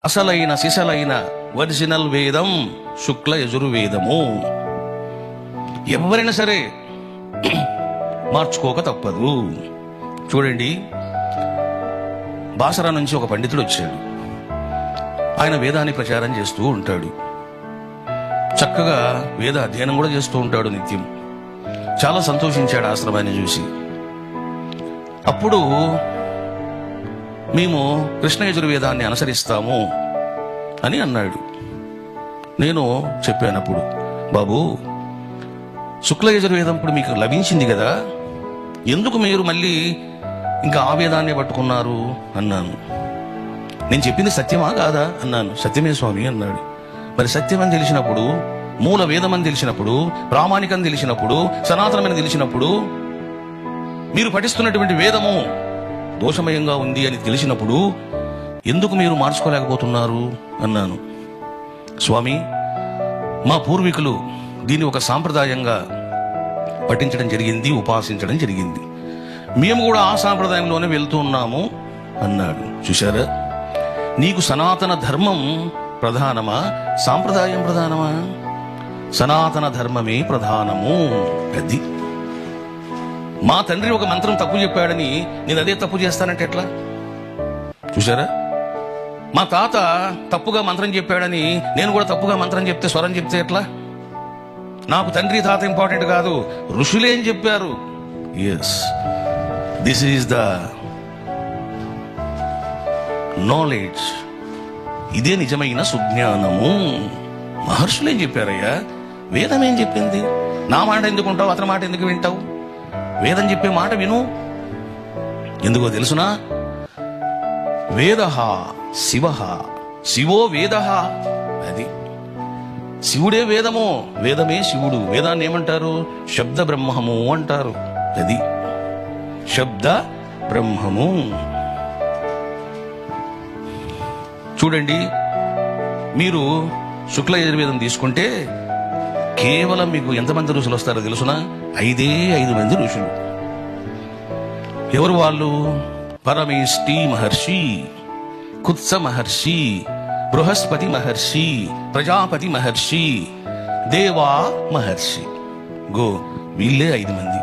అసలైన సిసలైన ఒరిజినల్ వేదం శుక్ల యజుర్వేదము. ఎవరైనా సరే మార్చుకోక తప్పదు. చూడండి, బాసరా నుంచి ఒక పండితుడు వచ్చాడు. ఆయన వేదాన్ని ప్రచారం చేస్తూ ఉంటాడు. చక్కగా వేద అధ్యయనం కూడా చేస్తూ ఉంటాడు నిత్యం. చాలా సంతోషించాడు ఆశ్రమాన్ని చూసి. అప్పుడు మేము కృష్ణ యజుర్వేదాన్ని అనుసరిస్తాము అని అన్నాడు. నేను చెప్పానప్పుడు, బాబు, శుక్ల యజుర్వేదం ఇప్పుడు మీకు లభించింది కదా, ఎందుకు మీరు మళ్ళీ ఇంకా ఆ వేదాన్ని పట్టుకున్నారు అన్నాను. నేను చెప్పింది సత్యమా కాదా అన్నాను. సత్యమే స్వామి అన్నాడు. మరి సత్యం అని తెలిసినప్పుడు, మూల వేదం అని తెలిసినప్పుడు, ప్రామాణికం తెలిసినప్పుడు, సనాతనమని తెలిసినప్పుడు, మీరు పఠిస్తున్నటువంటి వేదము దోషమయంగా ఉంది అని తెలిసినప్పుడు ఎందుకు మీరు మార్చుకోలేకపోతున్నారు అన్నాను. స్వామి, మా పూర్వీకులు దీన్ని ఒక సాంప్రదాయంగా పఠించడం జరిగింది, ఉపాసించడం జరిగింది. మేము కూడా ఆ సాంప్రదాయంలోనే వెళ్తూ ఉన్నాము అన్నాడు. చూశారా, నీకు సనాతన ధర్మం ప్రధానమా, సాంప్రదాయం ప్రధానమా? సనాతన ధర్మమే ప్రధానము. అది మా తండ్రి ఒక మంత్రం తప్పు చెప్పాడని నేను అదే తప్పు చేస్తానంటే ఎట్లా? చూసారా, మా తాత తప్పుగా మంత్రం చెప్పాడని నేను కూడా తప్పుగా మంత్రం చెప్తే, స్వరం చెప్తే ఎట్లా? నాకు తండ్రి తాత ఇంపార్టెంట్ కాదు, ఋషులేం చెప్పారు. Yes, this is the knowledge. ఇదే నిజమైన సుజ్ఞానము. మహర్షులేం చెప్పారయ్యా, వేదం ఏం చెప్పింది? నా మాట ఎందుకు ఉంటావు, అతని మాట ఎందుకు వింటావు? వేదం చెప్పే మాట విను. ఎందుకో తెలుసునా? వేదః శివః, శివో వేదః. అది శివుడే వేదము, వేదమే శివుడు. వేదాన్ని ఏమంటారు? శబ్ద బ్రహ్మము అంటారు. అది శబ్ద బ్రహ్మము. చూడండి, మీరు శుక్ల యజుర్వేదం తీసుకుంటే కేవలం మీకు ఎంతమంది ఋషులు వస్తారో తెలుసునా? 5 మంది ఋషులు. ఎవరు వాళ్ళు? పరమేష్టి మహర్షి, కుత్స మహర్షి, బృహస్పతి మహర్షి, ప్రజాపతి మహర్షి, దేవా మహర్షి. వీళ్ళే 5 మంది.